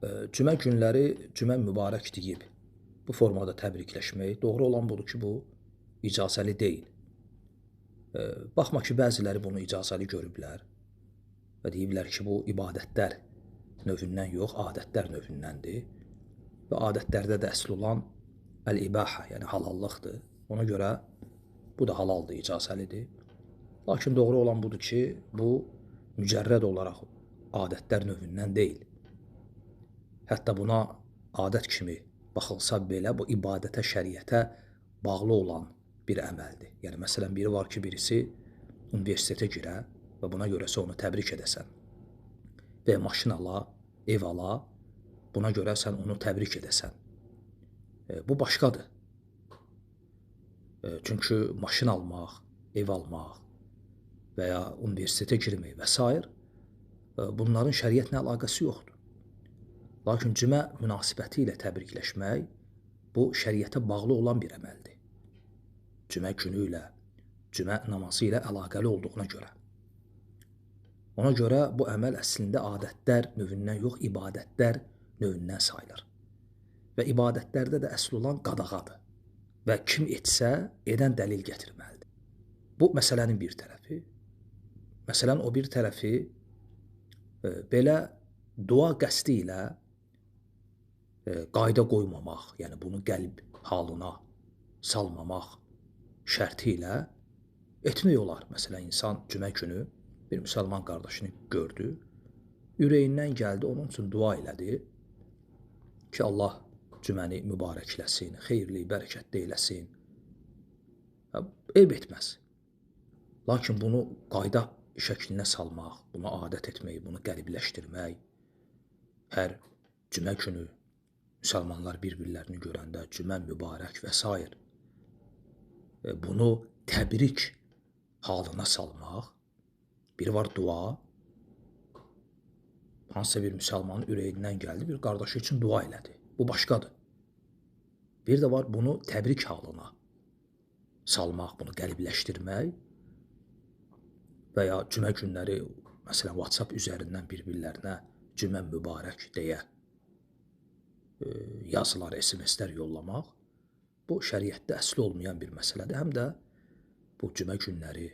Cümə günləri cümə mübarək deyib bu formada təbrikləşmək doğru olan budur ki, bu icazəli deyil. Baxma ki, bəziləri bunu icazəli görüblər və deyiblər ki, bu ibadətlər növündən yox, adətlər növündəndir və adətlərdə də əsl olan əl-ibahə, yəni halallıqdır. Ona görə bu da halaldır, icazəlidir. Lakin doğru olan budur ki, bu mücərrəd olaraq adətlər növündən deyil. Hətta buna adət kimi baxılsa belə, bu ibadətə, şəriətə bağlı olan bir əməldir. Yəni, məsələn, biri var ki, birisi universitetə girə və buna görəsə onu təbrik edəsən və maşın ala, ev ala, buna görə sən onu təbrik edəsən. Bu başqadır. Çünki maşın almaq, ev almaq və ya universitetə girmək və s. bunların şəriətlə əlaqəsi yoxdur. Lakin cümə münasibəti ilə təbrikləşmək bu şəriətə bağlı olan bir əməldir. Cümə günü ilə, cümə namazı ilə əlaqəli olduğuna görə. Ona görə bu əməl əslində adətlər növündən yox, ibadətlər növündən sayılır. Və ibadətlərdə də əsl olan qadağadır. Və kim etsə, edən dəlil gətirməlidir. Bu məsələnin bir tərəfi. Məsələn, o bir tərəfi belə dua qəsdi ilə qayda qoymamaq, yəni bunu qəlb halına salmamaq şərti ilə etmək olar. Məsələn, insan cümə günü bir müsəlman qardaşını gördü, ürəyindən gəldi, onun üçün dua elədi ki, Allah cüməni mübarəkləsin, xeyirli, bərəkətli eləsin. Eyb etməz. Lakin bunu qayda şəklinə salmaq, bunu adət etmək, bunu qəlibləşdirmək, hər cümə günü müsəlmanlar bir-birlərini görəndə cümə mübarək və s. Bunu təbrik halına salmaq, biri var dua, hansısa bir müsəlmanın ürəyindən gəldi, bir qardaşı üçün dua elədi. Bu başqadır. Bir də var bunu təbrik halına salmaq, bunu qəlibləşdirmək və ya cümə günləri, məsələn, WhatsApp üzərindən bir-birlərinə cümə mübarək deyə yazılar, SMS-lər yollamaq, bu şəriətdə əsli olmayan bir məsələdir. Həm də bu cümə günləri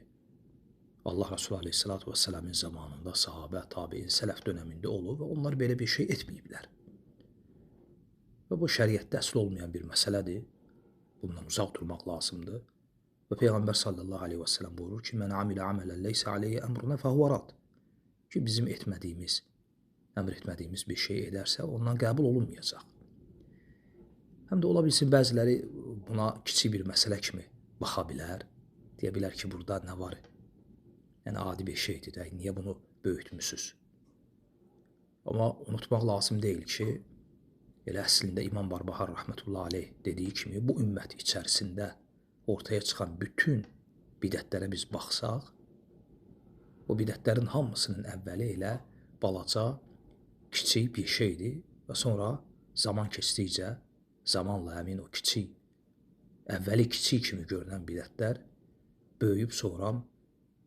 Allah Resulü Aleyhisselatü Vesselam'ın zamanında sahabə, tabiin, sələf dönəmində olub və onlar belə bir şey etməyiblər. Və bu şəriətdə əsli olmayan bir məsələdir. Bundan uzaq durmaq lazımdır. Və Peyğəmbər sallallahu aleyhi və səlləm buyurur ki, mən amilə amələn leysə aleyyə əmrunə fəhvərad. Ki, bizim etmədiyimiz, əmr etmədiyimiz bir şey edərsə, ondan qəbul olunmayacaq. Həm də ola bilsin, bəziləri buna kiçik bir məsələ kimi baxa bilər. Deyə bilər ki, burada nə var? Yəni, adi bir şeydir də, niyə bunu böyütmüsünüz? Amma unutmaq lazım deyil ki, elə əslində İmam Barbahar rəhmətullah aleyh dediyi kimi, bu ümmət içərisində ortaya çıxan bütün bidətlərə biz baxsaq, o bidətlərin hamısının əvvəli elə balaca, kiçik bir şeydir və sonra zaman keçdikcə, zamanla həmin o kiçik, əvvəli kiçik kimi görünən bidətlər böyüyüb sonra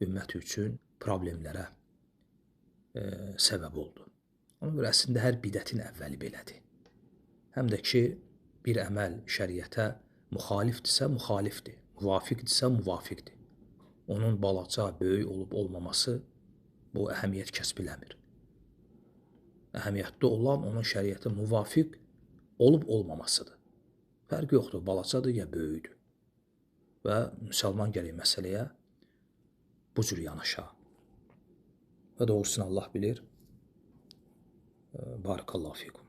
ümmət üçün problemlərə səbəb oldu. Ona görə əslində hər bidətin əvvəli belədir. Həm də ki, bir əməl şəriətə müxalifdirsə, müxalifdir, müvafiqdirsə, müvafiqdir. Onun balaca, böyük olub olmaması bu əhəmiyyət kəsb eləmir. Əhəmiyyətli olan onun şəriətə müvafiq olub olmamasıdır. Fərq yoxdur, balacadır ya böyükdür. Və müsəlman gələk məsələyə bu cür yanaşa. Və doğrusunu Allah bilir. Barakallahu fikum.